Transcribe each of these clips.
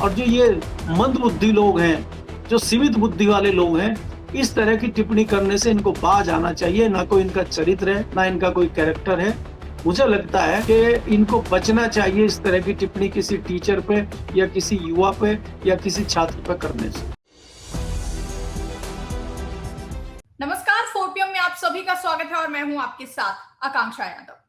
और जो ये मंद बुद्धि लोग हैं, जो सीमित बुद्धि वाले लोग हैं, इस तरह की टिप्पणी करने से इनको बाज आना चाहिए। ना कोई इनका चरित्र है, ना इनका कोई कैरेक्टर है। मुझे लगता है कि इनको बचना चाहिए इस तरह की टिप्पणी किसी टीचर पे या किसी युवा पे या किसी छात्र पे करने से। नमस्कार, 4PM में आप सभी का स्वागत है और मैं हूं आपके साथ आकांक्षा यादव।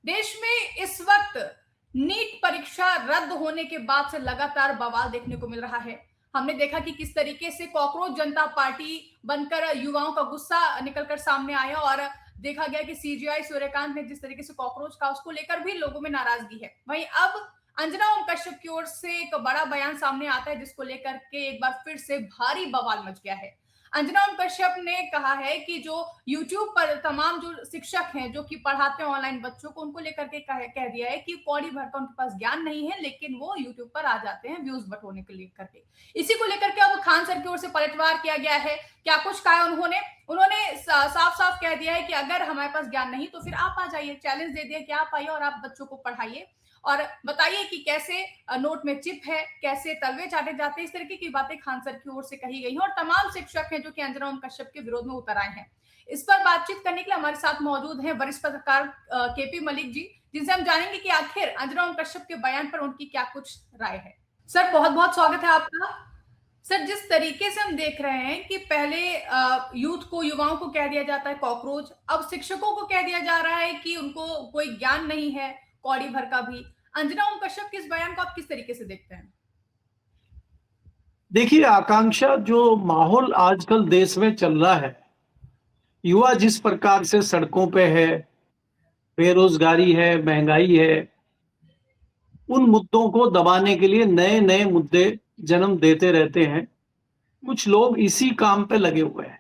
देश में इस वक्त नीट परीक्षा रद्द होने के बाद से लगातार बवाल देखने को मिल रहा है। हमने देखा कि किस तरीके से कॉकरोच जनता पार्टी बनकर युवाओं का गुस्सा निकलकर सामने आया और देखा गया कि सीजीआई सूर्यकांत ने जिस तरीके से कॉकरोच का, उसको लेकर भी लोगों में नाराजगी है। वहीं अब अंजना ओम कश्यप की ओर से एक बड़ा बयान सामने आता है जिसको लेकर के एक बार फिर से भारी बवाल मच गया है। अंजना ओम कश्यप ने कहा है कि जो YouTube पर तमाम जो शिक्षक हैं जो कि पढ़ाते हैं ऑनलाइन बच्चों को, उनको लेकर के कह दिया है कि कौड़ी भर का उनके पास ज्ञान नहीं है, लेकिन वो YouTube पर आ जाते हैं व्यूज बटोरने के लिए करके। इसी को लेकर के अब खान सर की ओर से पलटवार किया गया है। क्या कुछ कहा है उन्होंने साफ साफ कह दिया है कि अगर हमारे पास ज्ञान नहीं तो फिर आप आ जाइए, चैलेंज दे दिया कि आप आइए और आप बच्चों को पढ़ाइए और बताइए कि कैसे नोट में चिप है, कैसे तलवे चाटे जाते हैं। इस तरीके की बातें खान सर की ओर से कही गई हैं और तमाम शिक्षक हैं जो कि अंजना ओम कश्यप के विरोध में उतर आए हैं। इस पर बातचीत करने के लिए हमारे साथ मौजूद हैं वरिष्ठ पत्रकार केपी मलिक जी, जिनसे हम जानेंगे कि आखिर अंजना ओम कश्यप के बयान पर उनकी क्या कुछ राय है। सर, बहुत बहुत स्वागत है आपका। सर, जिस तरीके से हम देख रहे हैं कि पहले यूथ को, युवाओं को कह दिया जाता है कॉकरोच, अब शिक्षकों को कह दिया जा रहा है कि उनको कोई ज्ञान नहीं है, कौड़ी भर का भी। अंजना ओम कश्यप के इस बयान को आप किस तरीके से देखते हैं? देखिए आकांक्षा, जो माहौल आजकल देश में चल रहा है, युवा जिस प्रकार से सड़कों पे है, बेरोजगारी है, महंगाई है, उन मुद्दों को दबाने के लिए नए नए मुद्दे जन्म देते रहते हैं। कुछ लोग इसी काम पे लगे हुए हैं।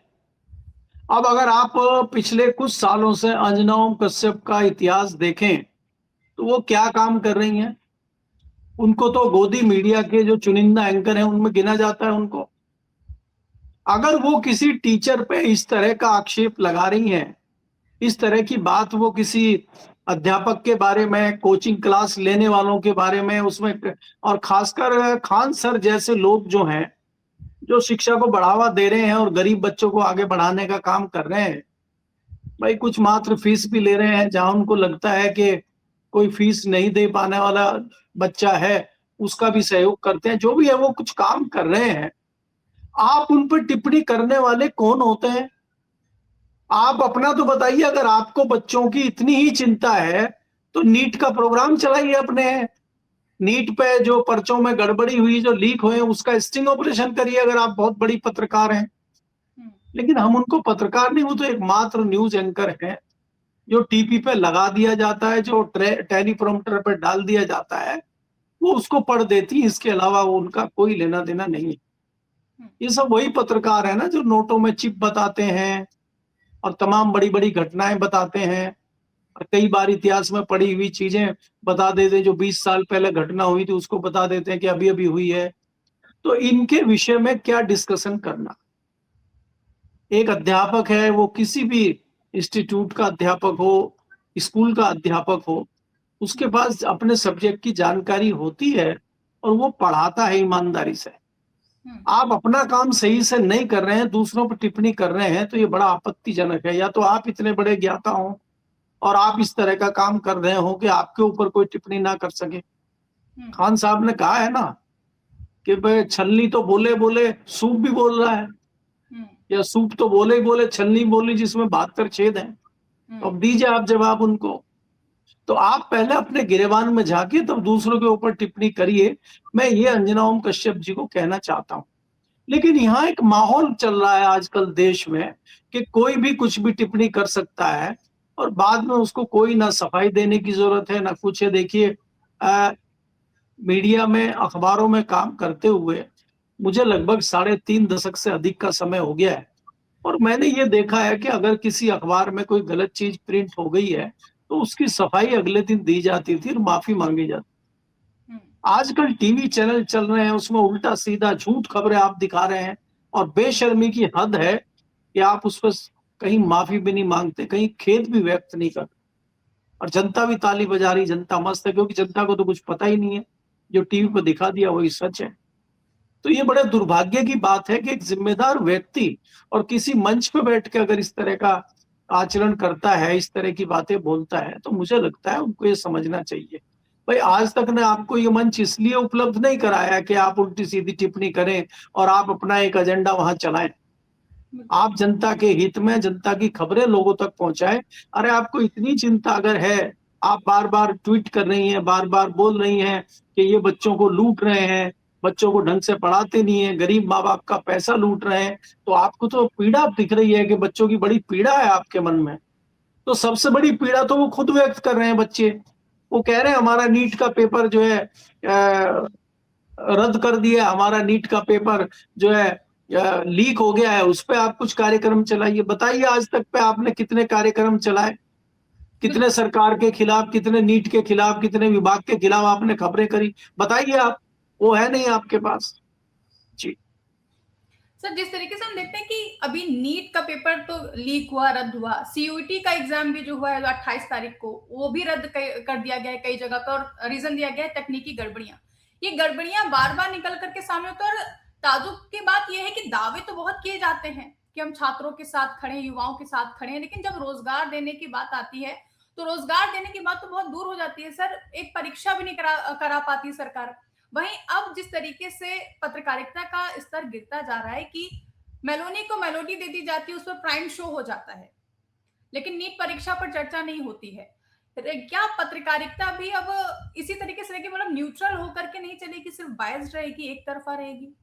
अब अगर आप पिछले कुछ सालों से अंजना ओम कश्यप का इतिहास देखें तो वो क्या काम कर रही हैं। उनको तो गोदी मीडिया के जो चुनिंदा एंकर हैं उनमें गिना जाता है उनको। अगर वो किसी टीचर पे इस तरह का आक्षेप लगा रही हैं, इस तरह की बात वो किसी अध्यापक के बारे में, कोचिंग क्लास लेने वालों के बारे में, उसमें और खासकर खान सर जैसे लोग जो हैं, जो शिक्षा को बढ़ावा दे रहे हैं और गरीब बच्चों को आगे बढ़ाने का काम कर रहे हैं, भाई कुछ मात्र फीस भी ले रहे हैं। जहां उनको लगता है कि कोई फीस नहीं दे पाने वाला बच्चा है, उसका भी सहयोग करते हैं। जो भी है वो कुछ काम कर रहे हैं। आप उन पर टिप्पणी करने वाले कौन होते हैं? आप अपना तो बताइए। अगर आपको बच्चों की इतनी ही चिंता है तो नीट का प्रोग्राम चलाइए अपने। नीट पे जो पर्चों में गड़बड़ी हुई, जो लीक हुए, उसका स्टिंग ऑपरेशन करिए अगर आप बहुत बड़ी पत्रकार हैं। लेकिन हम उनको पत्रकार नहीं, वो तो एक मात्र न्यूज एंकर है जो टीपी पे लगा दिया जाता है, जो टेलीप्रॉम्प्टर पर डाल दिया जाता है, वो उसको पढ़ देती है। इसके अलावा वो उनका कोई लेना देना नहीं है। ये सब वही पत्रकार है ना जो नोटों में चिप बताते हैं और तमाम बड़ी बड़ी घटनाएं बताते हैं और कई बार इतिहास में पड़ी हुई चीजें बता देते हैं। जो 20 साल पहले घटना हुई थी उसको बता देते हैं कि अभी अभी हुई है। तो इनके विषय में क्या डिस्कशन करना। एक अध्यापक है, वो किसी भी इंस्टीट्यूट का अध्यापक हो, स्कूल का अध्यापक हो, उसके पास अपने सब्जेक्ट की जानकारी होती है और वो पढ़ाता है ईमानदारी से। आप अपना काम सही से नहीं कर रहे हैं, दूसरों पर टिप्पणी कर रहे हैं, तो ये बड़ा आपत्तिजनक है। या तो आप इतने बड़े ज्ञाता हो और आप इस तरह का काम कर रहे हो कि आपके ऊपर कोई टिप्पणी ना कर सके। खान साहब ने कहा है ना कि भाई छलनी तो बोले बोले सूप भी बोल रहा है, या सूप तो बोले ही बोले, छलनी बोली जिसमें 72 छेद हैं। अब दीजिए आप जवाब उनको। तो आप पहले अपने गिरेबान में झांकिए, तब दूसरों के ऊपर टिप्पणी करिए। मैं ये अंजना ओम कश्यप जी को कहना चाहता हूं। लेकिन यहाँ एक माहौल चल रहा है आजकल देश में कि कोई भी कुछ भी टिप्पणी कर सकता है और बाद में उसको कोई ना सफाई देने की जरूरत है ना कुछ है। देखिए मीडिया में, अखबारों में काम करते हुए मुझे लगभग 3.5 दशक से अधिक का समय हो गया है और मैंने ये देखा है कि अगर किसी अखबार में कोई गलत चीज प्रिंट हो गई है तो उसकी सफाई अगले दिन दी जाती थी और माफी मांगी जाती। आजकल टीवी चैनल चल रहे हैं, उसमें उल्टा सीधा झूठ खबरें आप दिखा रहे हैं और बेशर्मी की हद है कि आप उस पर कहीं माफी भी नहीं मांगते, कहीं खेद भी व्यक्त नहीं करते। और जनता भी ताली बजा रही, जनता मस्त है, क्योंकि जनता को तो कुछ पता ही नहीं है। जो टीवी पर दिखा दिया वही सच है। तो ये बड़े दुर्भाग्य की बात है कि एक जिम्मेदार व्यक्ति और किसी मंच पे बैठ के अगर इस तरह का आचरण करता है, इस तरह की बातें बोलता है, तो मुझे लगता है उनको ये समझना चाहिए। भाई आज तक ने आपको ये मंच इसलिए उपलब्ध नहीं कराया कि आप उल्टी सीधी टिप्पणी करें और आप अपना एक एजेंडा वहां चलाएं। आप जनता के हित में जनता की खबरें लोगों तक पहुंचाएं। अरे आपको इतनी चिंता अगर है, आप बार बार ट्वीट कर रही हैं, बार बार बोल रही हैं कि ये बच्चों को लूट रहे हैं, बच्चों को ढंग से पढ़ाते नहीं है, गरीब माँ बाप का पैसा लूट रहे हैं, तो आपको तो पीड़ा दिख रही है कि बच्चों की बड़ी पीड़ा है आपके मन में। तो सबसे बड़ी पीड़ा तो वो खुद व्यक्त कर रहे हैं बच्चे। वो कह रहे हैं हमारा नीट का पेपर जो है रद्द कर दिया, हमारा नीट का पेपर जो है लीक हो गया है, उस पर आप कुछ कार्यक्रम चलाइए। बताइए आज तक पे आपने कितने कार्यक्रम चलाए, कितने सरकार के खिलाफ, कितने नीट के खिलाफ, कितने विभाग के खिलाफ आपने खबरें करी, बताइए आप। वो है नहीं आपके पास जी। सर, जिस तरीके से हम देखते हैं कि अभी नीट का पेपर तो लीक हुआ, रद्द हुआ, सीयूईटी का एग्जाम भी जो हुआ है 28 तारीख को, वो भी रद्द कर दिया गया है कई जगह पर, और रीजन दिया गया है तकनीकी गड़बड़ियां। ये गड़बड़ियां बार बार निकल करके सामने होती है, और ताजुब की बात यह है कि दावे तो बहुत किए जाते हैं कि हम छात्रों के साथ खड़े हैं, युवाओं के साथ खड़े हैं, लेकिन जब रोजगार देने की बात आती है तो रोजगार देने की बात तो बहुत दूर हो जाती है सर। एक परीक्षा भी नहीं करा पाती सरकार। वहीं अब जिस तरीके से पत्रकारिता का स्तर गिरता जा रहा है कि मेलोनी को मेलोडी दे दी जाती है, उस पर प्राइम शो हो जाता है, लेकिन नीट परीक्षा पर चर्चा नहीं होती है। क्या पत्रकारिता भी अब इसी तरीके से रहेगी, मतलब न्यूट्रल होकर के नहीं चलेगी, सिर्फ बायस्ड रहेगी, एक तरफा रहेगी?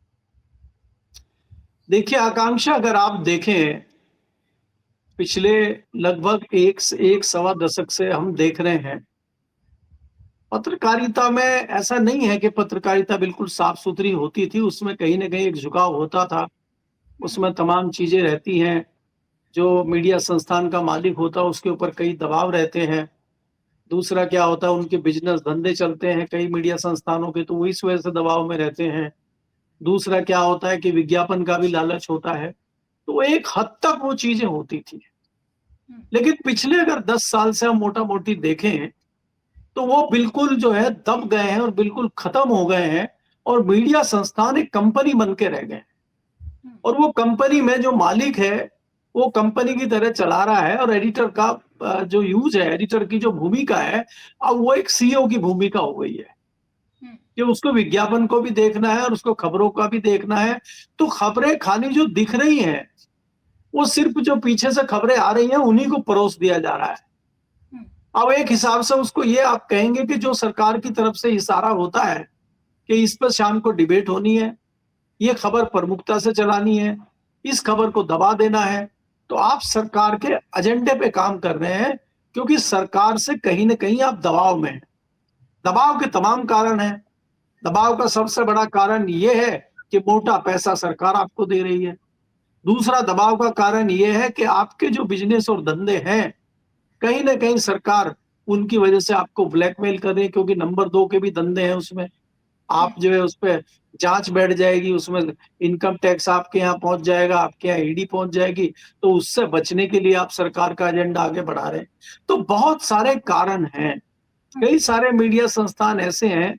देखिए आकांक्षा, अगर आप देखें पिछले लगभग एक सवा दशक से हम देख रहे हैं पत्रकारिता में ऐसा नहीं है कि पत्रकारिता बिल्कुल साफ सुथरी होती थी। उसमें कहीं ना कहीं एक झुकाव होता था, उसमें तमाम चीजें रहती हैं। जो मीडिया संस्थान का मालिक होता है उसके ऊपर कई दबाव रहते हैं। दूसरा क्या होता है, उनके बिजनेस धंधे चलते हैं कई मीडिया संस्थानों के, तो वो इस वजह से दबाव में रहते हैं। दूसरा क्या होता है कि विज्ञापन का भी लालच होता है। तो एक हद तक वो चीजें होती थी, लेकिन पिछले अगर 10 साल से हम मोटा मोटी देखें तो वो बिल्कुल जो है दब गए हैं और बिल्कुल खत्म हो गए हैं, और मीडिया संस्थान एक कंपनी बन के रह गए। और वो कंपनी में जो मालिक है वो कंपनी की तरह चला रहा है, और एडिटर का जो यूज है, एडिटर की जो भूमिका है, अब वो एक सीईओ की भूमिका हो गई है कि उसको विज्ञापन को भी देखना है और उसको खबरों का भी देखना है। तो खबरें खाली जो दिख रही हैं वो सिर्फ जो पीछे से खबरें आ रही हैं उन्हीं को परोस दिया जा रहा है। अब एक हिसाब से उसको ये आप कहेंगे कि जो सरकार की तरफ से इशारा होता है कि इस पर शाम को डिबेट होनी है, ये खबर प्रमुखता से चलानी है, इस खबर को दबा देना है, तो आप सरकार के एजेंडे पे काम कर रहे हैं, क्योंकि सरकार से कहीं ना कहीं आप दबाव में हैं। दबाव के तमाम कारण हैं। दबाव का सबसे बड़ा कारण ये है कि मोटा पैसा सरकार आपको दे रही है। दूसरा दबाव का कारण ये है कि आपके जो बिजनेस और धंधे हैं, कहीं ना कहीं सरकार उनकी वजह से आपको ब्लैकमेल कर रही है, क्योंकि नंबर 2 के भी धंधे हैं उसमें। आप जो है उस पर जांच बैठ जाएगी, उसमें इनकम टैक्स आपके यहाँ पहुंच जाएगा, आपके यहाँ ईडी पहुंच जाएगी, तो उससे बचने के लिए आप सरकार का एजेंडा आगे बढ़ा रहे हैं। तो बहुत सारे कारण हैं। कई सारे मीडिया संस्थान ऐसे हैं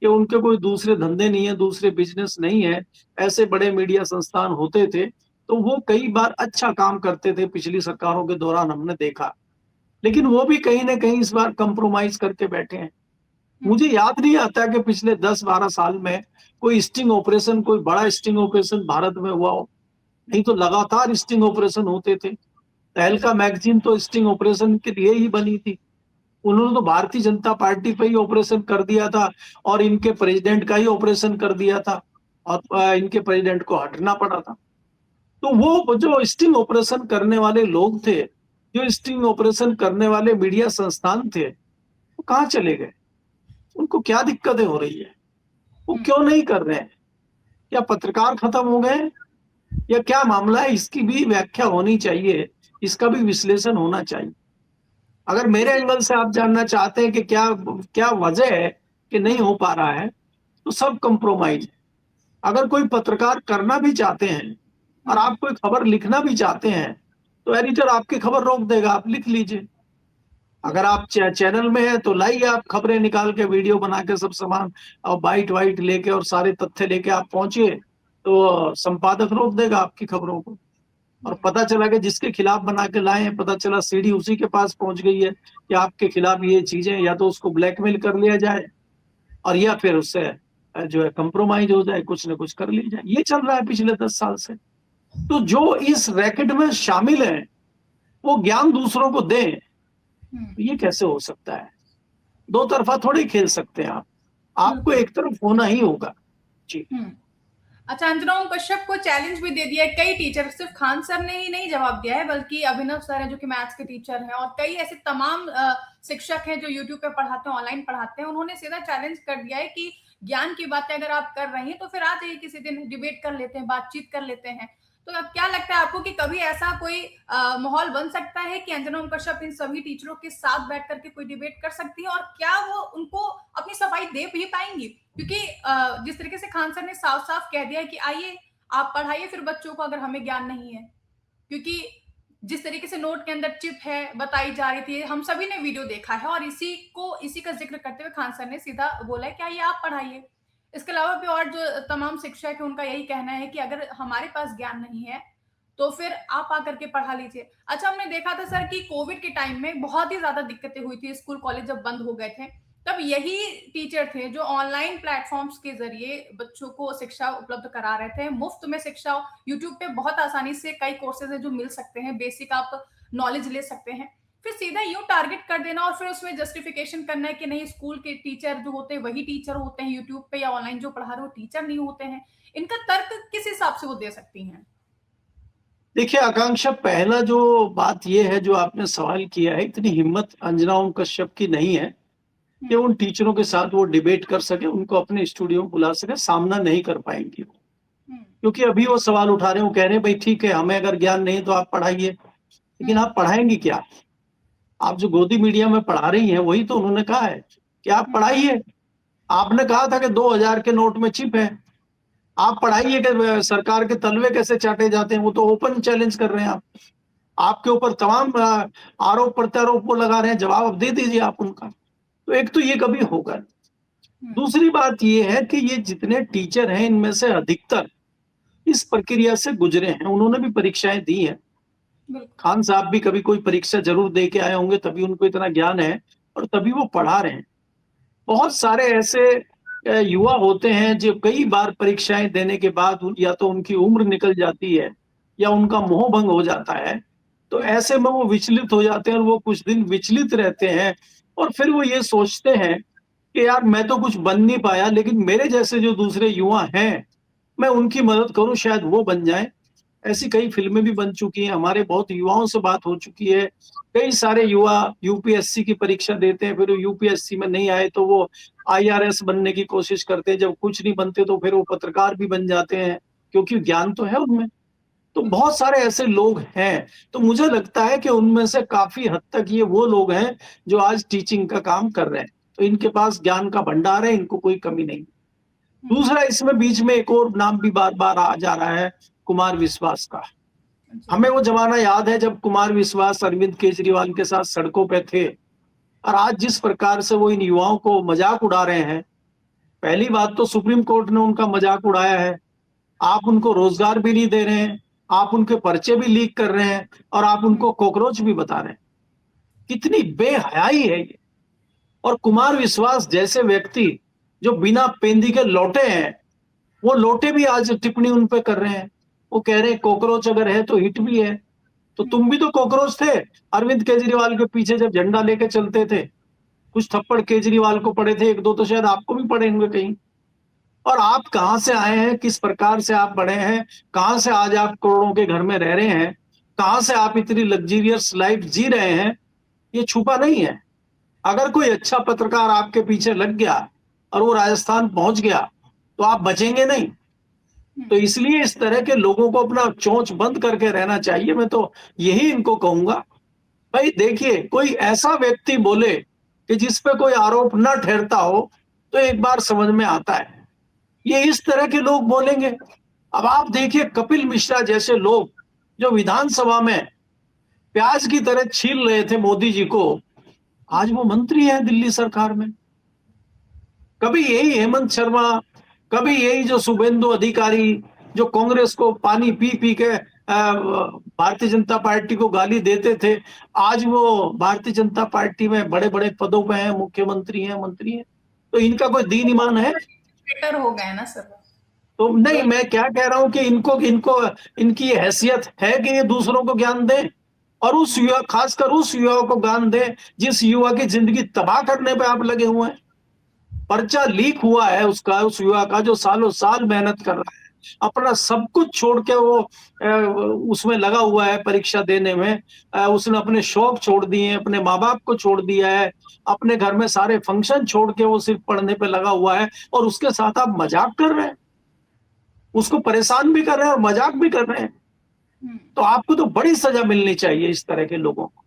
कि उनके कोई दूसरे धंधे नहीं है, दूसरे बिजनेस नहीं है। ऐसे बड़े मीडिया संस्थान होते थे तो वो कई बार अच्छा काम करते थे, पिछली सरकारों के दौरान हमने देखा, लेकिन वो भी कहीं ना कहीं इस बार कंप्रोमाइज करके बैठे हैं। मुझे याद नहीं आता कि पिछले 10-12 साल में कोई स्टिंग ऑपरेशन, कोई बड़ा स्टिंग ऑपरेशन भारत में हुआ हो। नहीं तो लगातार स्टिंग ऑपरेशन होते थे। तहलका मैगजीन तो स्टिंग ऑपरेशन के लिए ही बनी थी। उन्होंने तो भारतीय जनता पार्टी पे ही ऑपरेशन कर दिया था और इनके प्रेसिडेंट का ही ऑपरेशन कर दिया था, और इनके प्रेसिडेंट को हटना पड़ा था। तो वो जो स्टिंग ऑपरेशन करने वाले लोग थे, जो स्टिंग ऑपरेशन करने वाले मीडिया संस्थान थे, वो कहाँ चले गए? उनको क्या दिक्कतें हो रही है? वो क्यों नहीं कर रहे हैं? क्या पत्रकार खत्म हो गए या क्या मामला है? इसकी भी व्याख्या होनी चाहिए, इसका भी विश्लेषण होना चाहिए। अगर मेरे एंगल से आप जानना चाहते हैं कि क्या क्या वजह है कि नहीं हो पा रहा है, तो सब कंप्रोमाइज है। अगर कोई पत्रकार करना भी चाहते हैं और आप कोई खबर लिखना भी चाहते हैं, तो एडिटर आपकी खबर रोक देगा, आप लिख लीजिए। अगर आप चैनल में है तो लाइए, आप खबरें निकाल के वीडियो बना के सब सामान और बाइट वाइट लेके और सारे तथ्य लेके आप पहुंचिए, तो संपादक रोक देगा आपकी खबरों को। और पता चला कि जिसके खिलाफ बना के लाए हैं, पता चला सीडी उसी के पास पहुंच गई है कि आपके खिलाफ ये चीजें, या तो उसको ब्लैकमेल कर लिया जाए और या फिर उससे जो है कंप्रोमाइज हो जाए, कुछ ना कुछ कर लिया जाए। ये चल रहा है पिछले 10 साल से। तो जो इस रैकेट में शामिल है वो ज्ञान दूसरों को दें, ये कैसे हो सकता है? दो तरफा थोड़ी खेल सकते हैं आप, आपको एक तरफ होना ही होगा। जी। अच्छा, अंजना ओम कश्यप को चैलेंज भी दे दिया है कई टीचर, सिर्फ खान सर ने ही नहीं जवाब दिया है, बल्कि अभिनव सर है जो कि मैथ्स के टीचर हैं, और कई ऐसे तमाम शिक्षक हैं जो यूट्यूब पे पढ़ाते हैं, ऑनलाइन पढ़ाते हैं। उन्होंने सीधा चैलेंज कर दिया है कि ज्ञान की बातें अगर आप कर रही हैं तो फिर आ जाइए, किसी दिन डिबेट कर लेते हैं, बातचीत कर लेते हैं। तो अब क्या लगता है आपको कि कभी ऐसा कोई माहौल बन सकता है कि अंजना ओम कश्यप इन सभी टीचरों के साथ बैठ करके कोई डिबेट कर सकती है, और क्या वो उनको अपनी सफाई दे भी पाएंगी? क्योंकि जिस तरीके से खान सर ने साफ साफ कह दिया है कि आइए आप पढ़ाइए फिर बच्चों को, अगर हमें ज्ञान नहीं है। क्योंकि जिस तरीके से नोट के अंदर चिप है बताई जा रही थी, हम सभी ने वीडियो देखा है, और इसी का जिक्र करते हुए खान सर ने सीधा बोला है कि आइए आप पढ़ाइए। इसके अलावा भी और जो तमाम शिक्षक है उनका यही कहना है कि अगर हमारे पास ज्ञान नहीं है तो फिर आप आकर के पढ़ा लीजिए। अच्छा, हमने देखा था सर कि कोविड के टाइम में बहुत ही ज्यादा दिक्कतें हुई थी, स्कूल कॉलेज जब बंद हो गए थे, तब यही टीचर थे जो ऑनलाइन प्लेटफॉर्म्स के जरिए बच्चों को शिक्षा उपलब्ध करा रहे थे, मुफ्त में शिक्षा। यूट्यूब पे बहुत आसानी से कई कोर्सेज है जो मिल सकते हैं, बेसिक आप नॉलेज ले सकते हैं। फिर सीधा यूं टारगेट कर देना और फिर उसमें जस्टिफिकेशन करना है कि नहीं, स्कूल के टीचर जो होते हैं वही टीचर होते हैं, यूट्यूब पे या ऑनलाइन जो पढ़ा रहे वो टीचर नहीं होते हैं। इनका तर्क किस हिसाब से वो दे सकती हैं? देखिए आकांक्षा, पहला जो बात ये है जो आपने सवाल किया है, इतनी हिम्मत अंजना ओम कश्यप की नहीं है कि उन टीचरों के साथ वो डिबेट कर सके, उनको अपने स्टूडियो में बुला सके। सामना नहीं कर पाएंगी वो, क्योंकि अभी वो सवाल उठा रहे हैं, वो कह रहे हैं भाई ठीक है, हमें अगर ज्ञान नहीं तो आप पढ़ाइए, लेकिन आप पढ़ाएंगी क्या? आप जो गोदी मीडिया में पढ़ा रही हैं वही तो उन्होंने कहा है कि आप पढ़ाइए। आपने कहा था कि 2000 के नोट में चिप है, आप पढ़ाइए कि सरकार के तलवे कैसे चाटे जाते हैं। वो तो ओपन चैलेंज कर रहे हैं, आप आपके ऊपर तमाम आरोप प्रत्यारोप वो लगा रहे हैं, जवाब अब दे दीजिए आप उनका। तो एक तो ये कभी होगा नहीं। दूसरी बात ये है कि ये जितने टीचर हैं इनमें से अधिकतर इस प्रक्रिया से गुजरे हैं, उन्होंने भी परीक्षाएं दी हैं। खान साहब भी कभी कोई परीक्षा जरूर दे के आए होंगे, तभी उनको इतना ज्ञान है और तभी वो पढ़ा रहे हैं। बहुत सारे ऐसे युवा होते हैं जो कई बार परीक्षाएं देने के बाद या तो उनकी उम्र निकल जाती है या उनका मोह भंग हो जाता है, तो ऐसे में वो विचलित हो जाते हैं और वो कुछ दिन विचलित रहते हैं और फिर वो ये सोचते हैं कि यार मैं तो कुछ बन नहीं पाया, लेकिन मेरे जैसे जो दूसरे युवा हैं मैं उनकी मदद करूं, शायद वो बन जाए। ऐसी कई फिल्में भी बन चुकी हैं, हमारे बहुत युवाओं से बात हो चुकी है। कई सारे युवा यूपीएससी की परीक्षा देते हैं, फिर यूपीएससी में नहीं आए तो वो आईआरएस बनने की कोशिश करते हैं, जब कुछ नहीं बनते तो फिर वो पत्रकार भी बन जाते हैं, क्योंकि ज्ञान तो है उनमें। तो बहुत सारे ऐसे लोग हैं, तो मुझे लगता है कि उनमें से काफी हद तक ये वो लोग हैं जो आज टीचिंग का काम कर रहे हैं, तो इनके पास ज्ञान का भंडार है, इनको कोई कमी नहीं। दूसरा, इसमें बीच में एक और नाम भी बार बार आ जा रहा है, कुमार विश्वास का। हमें वो जमाना याद है जब कुमार विश्वास अरविंद केजरीवाल के साथ सड़कों पे थे, और आज जिस प्रकार से वो इन युवाओं को मजाक उड़ा रहे हैं। पहली बात तो सुप्रीम कोर्ट ने उनका मजाक उड़ाया है, आप उनको रोजगार भी नहीं दे रहे हैं, आप उनके पर्चे भी लीक कर रहे हैं और आप उनको कॉकरोच भी बता रहे हैं। कितनी बेहयाई है ये। और कुमार विश्वास जैसे व्यक्ति जो बिना पेंदी के लौटे हैं, वो लौटे भी आज टिप्पणी उन पे कर रहे हैं। वो कह रहे हैं कॉकरोच अगर है तो हिट भी है, तो तुम भी तो कॉकरोच थे अरविंद केजरीवाल के पीछे जब झंडा लेके चलते थे। कुछ थप्पड़ केजरीवाल को पड़े थे, एक दो तो शायद आपको भी पड़े होंगे कहीं। और आप कहां से आए हैं, किस प्रकार से आप बढ़े हैं, कहां से आज आप करोड़ों के घर में रह रहे हैं, कहां से आप इतनी लग्जरियस लाइफ जी रहे हैं, ये छुपा नहीं है। अगर कोई अच्छा पत्रकार आपके पीछे लग गया और वो राजस्थान पहुंच गया तो आप बचेंगे नहीं। तो इसलिए इस तरह के लोगों को अपना चोंच बंद करके रहना चाहिए। मैं तो यही इनको कहूंगा, भाई देखिए, कोई ऐसा व्यक्ति बोले कि जिस पे कोई आरोप न ठहरता हो तो एक बार समझ में आता है, ये इस तरह के लोग बोलेंगे। अब आप देखिए, कपिल मिश्रा जैसे लोग जो विधानसभा में प्याज की तरह छील रहे थे मोदी जी को, आज वो मंत्री हैं दिल्ली सरकार में। कभी यही हेमंत शर्मा, कभी यही जो शुभेंदु अधिकारी, जो कांग्रेस को पानी पी पी के भारतीय जनता पार्टी को गाली देते थे, आज वो भारतीय जनता पार्टी में बड़े बड़े पदों पे हैं, मुख्यमंत्री हैं, मंत्री हैं। तो इनका कोई दीन ईमान है? ट्विटर हो गए ना सर। तो नहीं, मैं क्या कह रहा हूं कि इनको इनको इनकी हैसियत है कि ये दूसरों को ज्ञान दें, और उस युवा, खासकर उस युवा को ज्ञान दें जिस युवा की जिंदगी तबाह करने पे आप लगे हुए हैं। पर्चा लीक हुआ है उसका, उस युवा का जो सालों साल मेहनत कर रहा है, अपना सब कुछ छोड़ के वो उसमें लगा हुआ है परीक्षा देने में। उसने अपने शौक छोड़ दिए, अपने माँ बाप को छोड़ दिया है, अपने घर में सारे फंक्शन छोड़ के वो सिर्फ पढ़ने पे लगा हुआ है, और उसके साथ आप मजाक कर रहे हैं, उसको परेशान भी कर रहे हैं और मजाक भी कर रहे हैं। तो आपको तो बड़ी सजा मिलनी चाहिए इस तरह के लोगों को।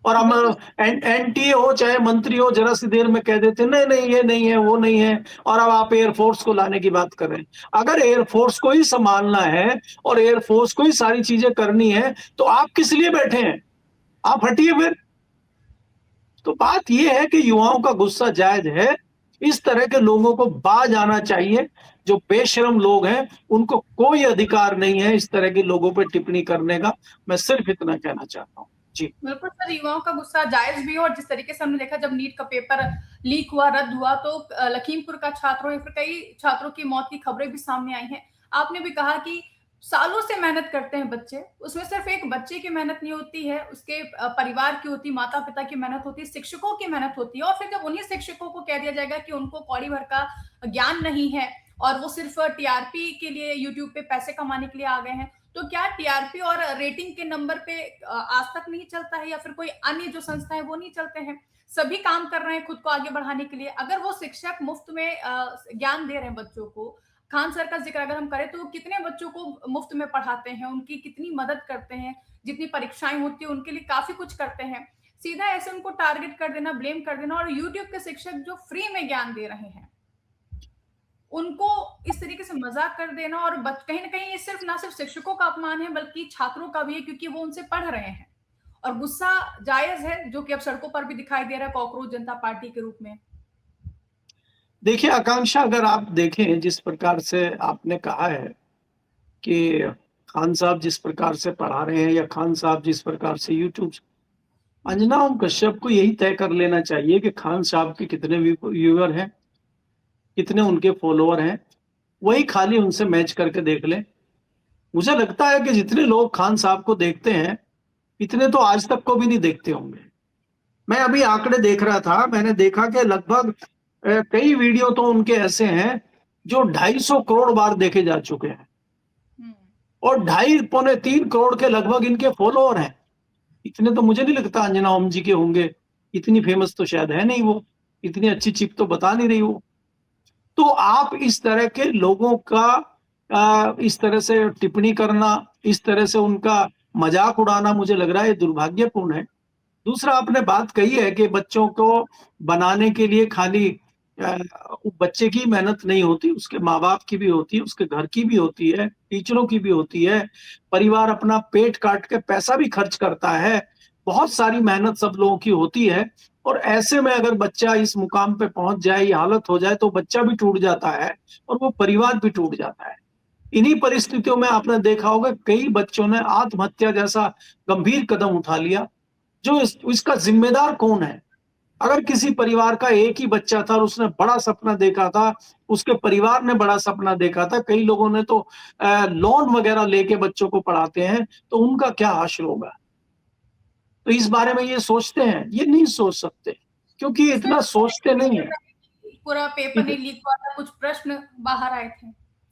और हम एनटीए हो चाहे मंत्री हो, जरा सी देर में कह देते नहीं नहीं ये नहीं है, वो नहीं है, और अब आप एयरफोर्स को लाने की बात कर रहे हैं। अगर एयरफोर्स को ही संभालना है और एयरफोर्स को ही सारी चीजें करनी है, तो आप किस लिए बैठे हैं? आप हटिए फिर। तो बात यह है कि युवाओं का गुस्सा जायज है, इस तरह के लोगों को बाज आना चाहिए। जो बेशरम लोग हैं उनको कोई अधिकार नहीं है इस तरह के लोगों पर टिप्पणी करने का। मैं सिर्फ इतना कहना चाहता हूँ। जी बिल्कुल सर, युवाओं का गुस्सा जायज भी हो, और जिस तरीके से हमने देखा जब नीट का पेपर लीक हुआ, रद्द हुआ, तो लखीमपुर का छात्रों या फिर कई छात्रों की मौत की खबरें भी सामने आई हैं। आपने भी कहा कि सालों से मेहनत करते हैं बच्चे, उसमें सिर्फ एक बच्चे की मेहनत नहीं होती है, उसके परिवार की होती, माता पिता की मेहनत होती है, शिक्षकों की मेहनत होती है। और फिर जब उन्हीं शिक्षकों को कह दिया जाएगा कि उनको कौड़ी भर का ज्ञान नहीं है और वो सिर्फ टीआरपी के लिए यूट्यूब पे पैसे कमाने के लिए आ गए हैं, तो क्या टीआरपी और रेटिंग के नंबर पे आज तक नहीं चलता है, या फिर कोई अन्य जो संस्था है वो नहीं चलते हैं? सभी काम कर रहे हैं खुद को आगे बढ़ाने के लिए। अगर वो शिक्षक मुफ्त में ज्ञान दे रहे हैं बच्चों को, खान सर का जिक्र अगर हम करें तो कितने बच्चों को मुफ्त में पढ़ाते हैं, उनकी कितनी मदद करते हैं, जितनी परीक्षाएं होती है उनके लिए काफी कुछ करते हैं। सीधा ऐसे उनको टारगेट कर देना, ब्लेम कर देना, और यूट्यूब के शिक्षक जो फ्री में ज्ञान दे रहे हैं उनको इस तरीके से मजाक कर देना, और कहीं ना कहीं ये सिर्फ ना सिर्फ शिक्षकों का अपमान है बल्कि छात्रों का भी है, क्योंकि वो उनसे पढ़ रहे हैं। और गुस्सा जायज है, जो कि अब सड़कों पर भी दिखाई दे रहा है कॉकरोच जनता पार्टी के रूप में। देखिए आकांक्षा, अगर आप देखें जिस प्रकार से आपने कहा है कि खान साहब जिस प्रकार से पढ़ा रहे हैं, या खान साहब जिस प्रकार से यूट्यूब, अंजना और कश्यप को यही तय कर लेना चाहिए कि खान साहब के कितने व्यूअर हैं, कितने उनके फॉलोअर हैं, वही खाली उनसे मैच करके देख लें। मुझे लगता है कि जितने लोग खान साहब को देखते हैं इतने तो आज तक को भी नहीं देखते होंगे। मैं अभी आंकड़े देख रहा था, मैंने देखा कि लगभग कई वीडियो तो उनके ऐसे हैं जो 250 करोड़ बार देखे जा चुके हैं, और 2.5-3 करोड़ के लगभग इनके फॉलोअर हैं। इतने तो मुझे नहीं लगता अंजना ओम जी के होंगे, इतनी फेमस तो शायद है नहीं वो, इतनी अच्छी चिप तो बता नहीं रही वो। तो आप इस तरह के लोगों का इस तरह से टिप्पणी करना, इस तरह से उनका मजाक उड़ाना, मुझे लग रहा है दुर्भाग्यपूर्ण है। दूसरा, आपने बात कही है कि बच्चों को बनाने के लिए खाली बच्चे की मेहनत नहीं होती, उसके माँ बाप की भी होती है, उसके घर की भी होती है, टीचरों की भी होती है, परिवार अपना पेट काट के पैसा भी खर्च करता है, बहुत सारी मेहनत सब लोगों की होती है। और ऐसे में अगर बच्चा इस मुकाम पे पहुंच जाए, ये हालत हो जाए, तो बच्चा भी टूट जाता है और वो परिवार भी टूट जाता है। इन्हीं परिस्थितियों में आपने देखा होगा कई बच्चों ने आत्महत्या जैसा गंभीर कदम उठा लिया। जो इसका जिम्मेदार कौन है? अगर किसी परिवार का एक ही बच्चा था और उसने बड़ा सपना देखा था, उसके परिवार ने बड़ा सपना देखा था, कई लोगों ने तो लोन वगैरह लेके बच्चों को पढ़ाते हैं, तो उनका क्या हासिल होगा? तो इस बारे में ये सोचते हैं? ये नहीं सोच सकते, क्योंकि इतना सोचते नहीं है। पूरा पेपर नहीं लीक हुआ था, कुछ प्रश्न बाहर आए थे,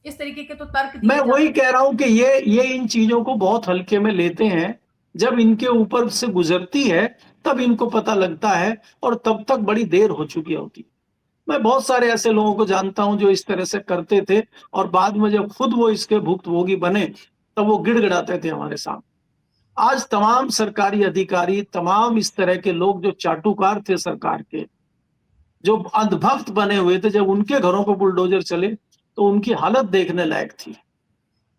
इस तरीके के तो तर्क दिए मैं वही कह रहा हूं कि ये इन चीजों को बहुत हल्के में लेते हैं। जब इनके ऊपर से गुजरती है तब इनको पता लगता है, और तब तक बड़ी देर हो चुकी होती। मैं बहुत सारे ऐसे लोगों को जानता हूं जो इस तरह से करते थे, और बाद में जब खुद वो इसके भुक्तभोगी बने तब वो गिड़गिड़ाते थे हमारे सामने। आज तमाम सरकारी अधिकारी, तमाम इस तरह के लोग जो चाटुकार थे सरकार के, जो अंधभक्त बने हुए थे, जब उनके घरों पर बुलडोजर चले तो उनकी हालत देखने लायक थी।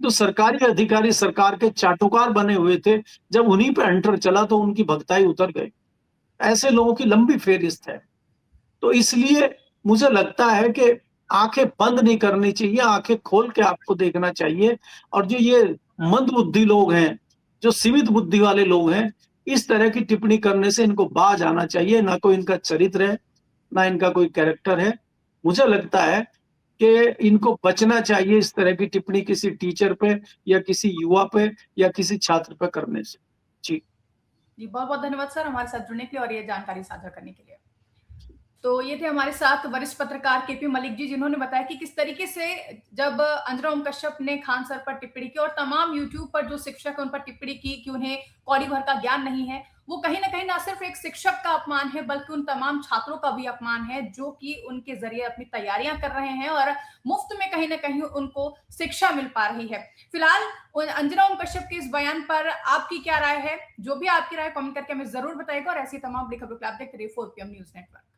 तो सरकारी अधिकारी सरकार के चाटुकार बने हुए थे, जब उन्हीं पे हंटर चला तो उनकी भगताई उतर गई। ऐसे लोगों की लंबी फेहरिस्त है। तो इसलिए मुझे लगता है कि आंखें बंद नहीं करनी चाहिए, आंखें खोल के आपको देखना चाहिए। और जो ये मंदबुद्धि लोग हैं, जो सीमित बुद्धि वाले लोग हैं, इस तरह की टिप्पणी करने से इनको बाज आना चाहिए। ना कोई इनका चरित्र है, ना इनका कोई कैरेक्टर है। मुझे लगता है कि इनको बचना चाहिए इस तरह की टिप्पणी किसी टीचर पे या किसी युवा पे या किसी छात्र पे करने से। जी जी, बहुत बहुत धन्यवाद सर हमारे साथ जुड़ने के लिए और ये जानकारी साझा करने के लिए। तो ये थे हमारे साथ वरिष्ठ पत्रकार केपी मलिक जी, जिन्होंने बताया कि किस तरीके से जब अंजना ओम कश्यप ने खान सर पर टिप्पणी की और तमाम यूट्यूब पर जो शिक्षक है उन पर टिप्पणी की कि उन्हें कौड़ी भर का ज्ञान नहीं है, वो कहीं ना कहीं ना सिर्फ एक शिक्षक का अपमान है बल्कि उन तमाम छात्रों का भी अपमान है जो कि उनके जरिए अपनी तैयारियां कर रहे हैं और मुफ्त में कहीं ना कहीं उनको शिक्षा मिल पा रही है। फिलहाल अंजना ओम कश्यप के इस बयान पर आपकी क्या राय है? जो भी आपकी राय कमेंट करके हमें जरूर बताइएगा और ऐसी तमाम बड़ी खबरों के लिए आप देखते रहिए 4 PM न्यूज नेटवर्क।